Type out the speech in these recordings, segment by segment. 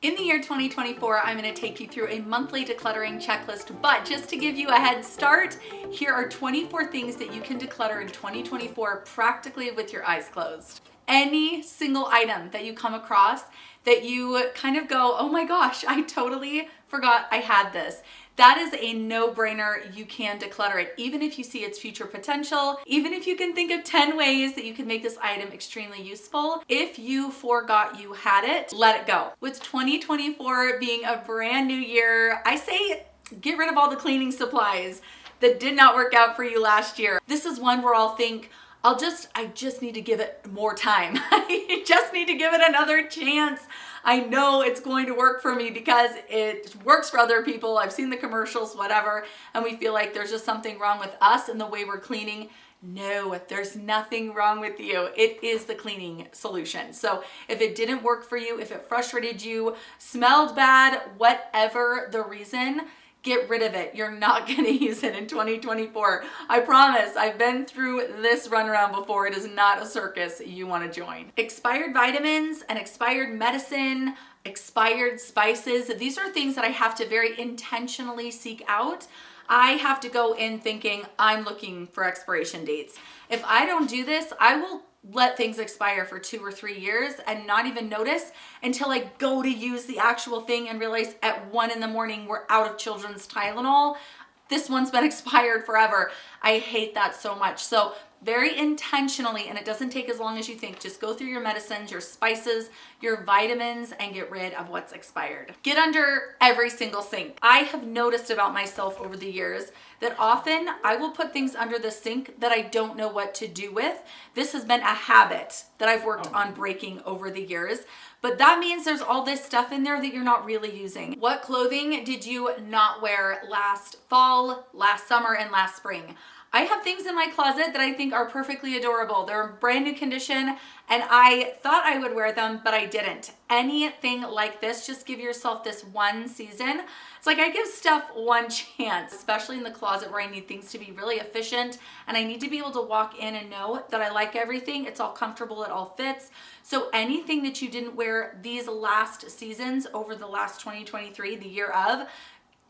In the year 2024, I'm going to take you through a monthly decluttering checklist, but just to give you a head start, here are 24 things that you can declutter in 2024 practically with your eyes closed. Any single item that you come across that you kind of go, oh my gosh, I totally forgot I had this. That is a no-brainer. You can declutter it, even if you see its future potential, even if you can think of 10 ways that you can make this item extremely useful. If you forgot you had it, let it go. With 2024 being a brand new year, I say get rid of all the cleaning supplies that did not work out for you last year. This is one where I'll think, I just need to give it more time. I just need to give it another chance. I know it's going to work for me because it works for other people. I've seen the commercials, whatever, and we feel like there's just something wrong with us and the way we're cleaning. No, there's nothing wrong with you. It is the cleaning solution. So if it didn't work for you, if it frustrated you, smelled bad, whatever the reason, get rid of it. You're not going to use it in 2024. I promise. I've been through this runaround before. It is not a circus you want to join. Expired vitamins and expired medicine, expired spices. These are things that I have to very intentionally seek out. I have to go in thinking I'm looking for expiration dates. If I don't do this, I will let things expire for 2 or 3 years and not even notice until I go to use the actual thing and realize at 1 a.m. we're out of children's Tylenol. This one's been expired forever. I hate that so much. So very intentionally, and it doesn't take as long as you think, just go through your medicines, your spices, your vitamins, and get rid of what's expired. Get under every single sink. I have noticed about myself over the years that often I will put things under the sink that I don't know what to do with. This has been a habit that I've worked on breaking over the years. But that means there's all this stuff in there that you're not really using. What clothing did you not wear last fall, last summer, and last spring? I have things in my closet that I think are perfectly adorable. They're in brand new condition and I thought I would wear them, but I didn't. Anything like this, just give yourself this one season. It's like I give stuff one chance, especially in the closet where I need things to be really efficient and I need to be able to walk in and know that I like everything. It's all comfortable, it all fits. So anything that you didn't wear these last seasons over the last 2023, the year of,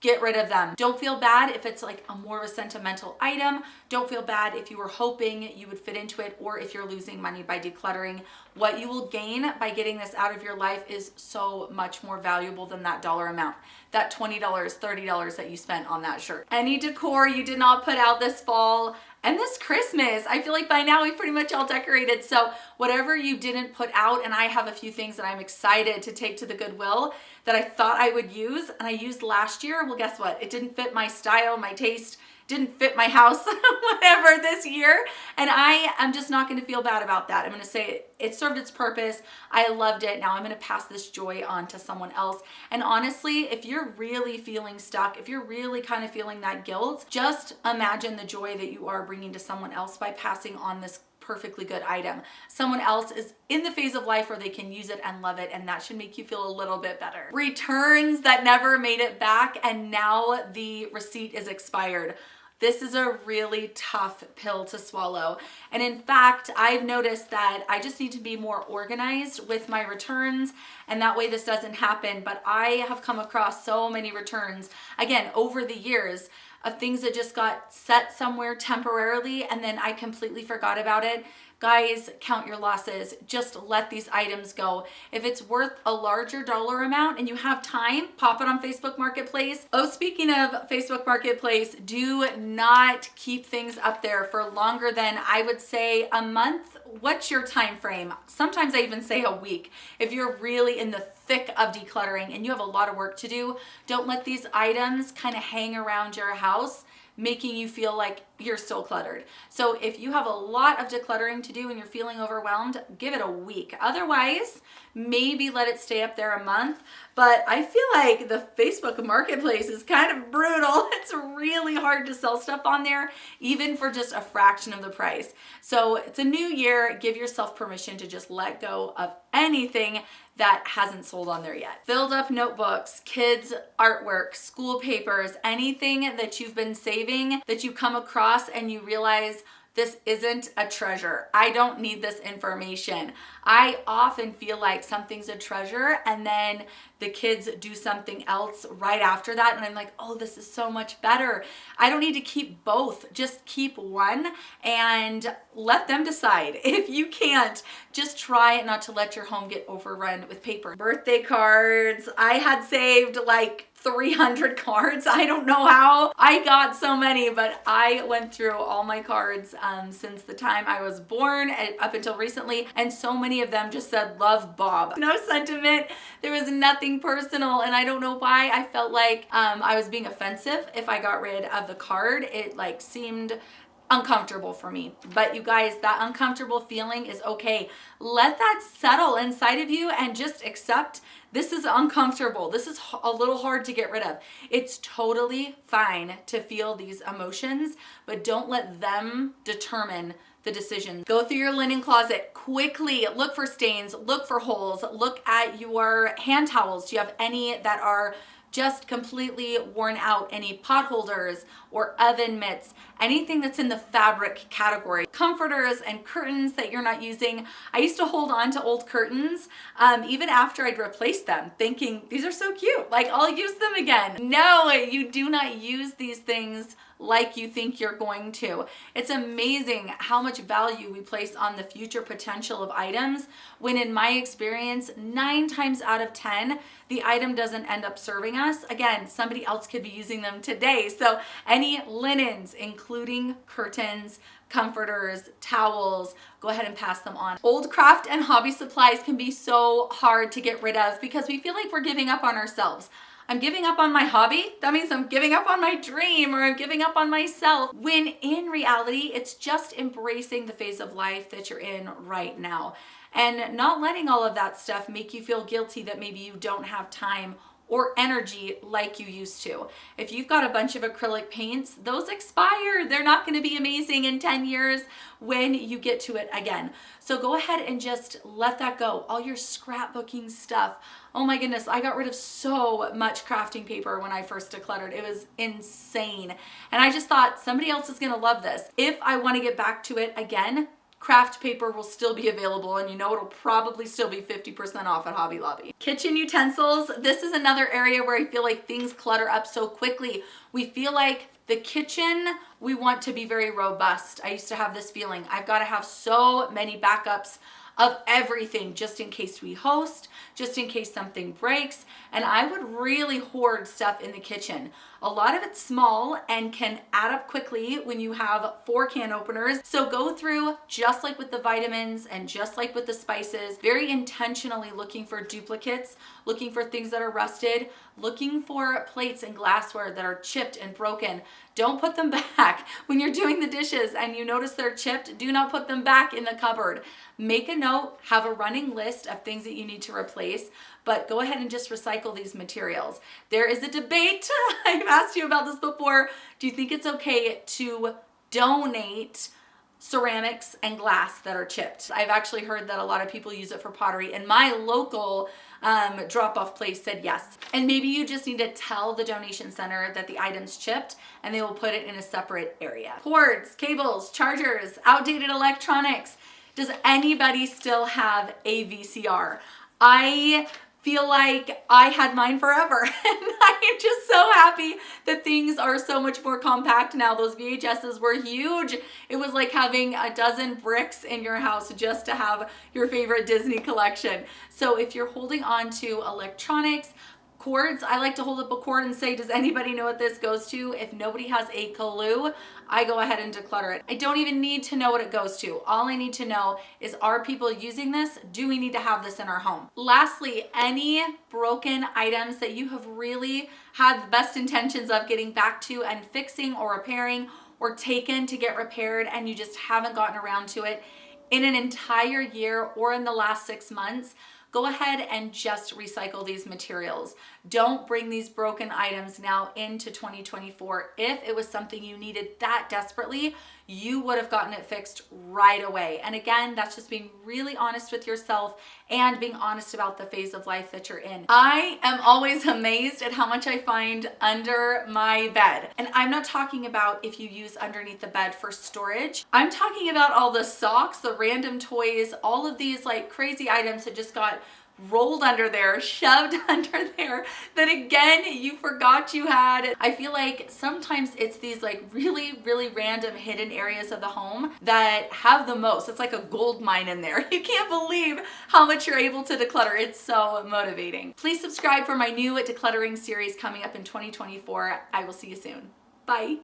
get rid of them. Don't feel bad if it's like a more of a sentimental item. Don't feel bad if you were hoping you would fit into it or if you're losing money by decluttering. What you will gain by getting this out of your life is so much more valuable than that dollar amount. That $20, $30 that you spent on that shirt. Any decor you did not put out this fall and this Christmas, I feel like by now we've pretty much all decorated. So whatever you didn't put out, and I have a few things that I'm excited to take to the Goodwill that I thought I would use and I used last year. Well, guess what? It didn't fit my style, my taste, didn't fit my house, whatever this year. And I am just not going to feel bad about that. I'm going to say it served its purpose. I loved it. Now I'm going to pass this joy on to someone else. And honestly, if you're really feeling stuck, if you're really kind of feeling that guilt, just imagine the joy that you are bringing to someone else by passing on this perfectly good item. Someone else is in the phase of life where they can use it and love it, and that should make you feel a little bit better. Returns that never made it back and now the receipt is expired. This is a really tough pill to swallow. And in fact, I've noticed that I just need to be more organized with my returns, and that way this doesn't happen. But I have come across so many returns, again, over the years, of things that just got set somewhere temporarily and then I completely forgot about it. Guys, count your losses. Just let these items go. If it's worth a larger dollar amount and you have time, pop it on Facebook Marketplace. Oh, speaking of Facebook Marketplace, do not keep things up there for longer than, I would say, a month. What's your time frame? Sometimes I even say a week. If you're really in the thick of decluttering and you have a lot of work to do, don't let these items kind of hang around your house, making you feel like you're still cluttered. So if you have a lot of decluttering to do and you're feeling overwhelmed, give it a week. Otherwise, maybe let it stay up there a month. But I feel like the Facebook Marketplace is kind of brutal. It's really hard to sell stuff on there, even for just a fraction of the price. So it's a new year. Give yourself permission to just let go of anything that hasn't sold on there yet. Filled up notebooks, kids' artwork, school papers, anything that you've been saving that you come across and you realize this isn't a treasure. I don't need this information. I often feel like something's a treasure and then the kids do something else right after that. And I'm like, oh, this is so much better. I don't need to keep both. Just keep one and let them decide. If you can't, just try not to let your home get overrun with paper. Birthday cards. I had saved like 300 cards. I don't know how I got so many, but I went through all my cards since the time I was born up until recently, and so many of them just said love Bob. No sentiment. There was nothing personal, and I don't know why. I felt like I was being offensive if I got rid of the card. It like seemed uncomfortable for me. But you guys, that uncomfortable feeling is okay. Let that settle inside of you and just accept this is uncomfortable. This is a little hard to get rid of. It's totally fine to feel these emotions, but don't let them determine the decision. Go through your linen closet quickly. Look for stains, look for holes, look at your hand towels. Do you have any that are just completely worn out? Any pot holders or oven mitts, anything that's in the fabric category. Comforters and curtains that you're not using. I used to hold on to old curtains even after I'd replaced them, thinking these are so cute, like I'll use them again. No, you do not use these things like you think you're going to. It's amazing how much value we place on the future potential of items when, in my experience, 9 times out of 10, the item doesn't end up serving us. Again, somebody else could be using them today. So any linens, including curtains, comforters, towels, go ahead and pass them on. Old craft and hobby supplies can be so hard to get rid of because we feel like we're giving up on ourselves. I'm giving up on my hobby. That means I'm giving up on my dream, or I'm giving up on myself. When in reality, it's just embracing the phase of life that you're in right now and not letting all of that stuff make you feel guilty that maybe you don't have time or energy like you used to. If you've got a bunch of acrylic paints, those expire. They're not gonna be amazing in 10 years when you get to it again. So go ahead and just let that go. All your scrapbooking stuff. Oh my goodness, I got rid of so much crafting paper when I first decluttered. It was insane. And I just thought somebody else is gonna love this. If I wanna get back to it again, craft paper will still be available, and you know it'll probably still be 50% off at Hobby Lobby. Kitchen utensils. This is another area where I feel like things clutter up so quickly. We feel like the kitchen, we want to be very robust. I used to have this feeling, I've got to have so many backups of everything just in case we host, just in case something breaks. And I would really hoard stuff in the kitchen. A lot of it's small and can add up quickly when you have 4 can openers. So go through, just like with the vitamins and just like with the spices, very intentionally looking for duplicates, looking for things that are rusted, looking for plates and glassware that are chipped and broken. Don't put them back. When you're doing the dishes and you notice they're chipped, do not put them back in the cupboard. Make a note, have a running list of things that you need to replace, but go ahead and just recycle these materials. There is a debate. I've asked you about this before. Do you think it's okay to donate ceramics and glass that are chipped? I've actually heard that a lot of people use it for pottery, and my local drop-off place said yes. And maybe you just need to tell the donation center that the item's chipped and they will put it in a separate area. Cords, cables, chargers, outdated electronics. Does anybody still have a VCR? I feel like I had mine forever, and I am just so happy that things are so much more compact now. Those VHSs were huge. It was like having a dozen bricks in your house just to have your favorite Disney collection. So if you're holding on to electronics, cords, I like to hold up a cord and say, does anybody know what this goes to? If nobody has a clue, I go ahead and declutter it. I don't even need to know what it goes to. All I need to know is, are people using this? Do we need to have this in our home? Lastly, any broken items that you have really had the best intentions of getting back to and fixing or repairing, or taken to get repaired and you just haven't gotten around to it in an entire year or in the last 6 months, go ahead and just recycle these materials. Don't bring these broken items now into 2024. If it was something you needed that desperately, you would have gotten it fixed right away. And again, that's just being really honest with yourself and being honest about the phase of life that you're in. I am always amazed at how much I find under my bed. And I'm not talking about if you use underneath the bed for storage. I'm talking about all the socks, the random toys, all of these like crazy items that just got rolled under there, shoved under there, that again, you forgot you had. I feel like sometimes it's these like really, really random hidden areas of the home that have the most. It's like a gold mine in there. You can't believe how much you're able to declutter. It's so motivating. Please subscribe for my new decluttering series coming up in 2024. I will see you soon. Bye.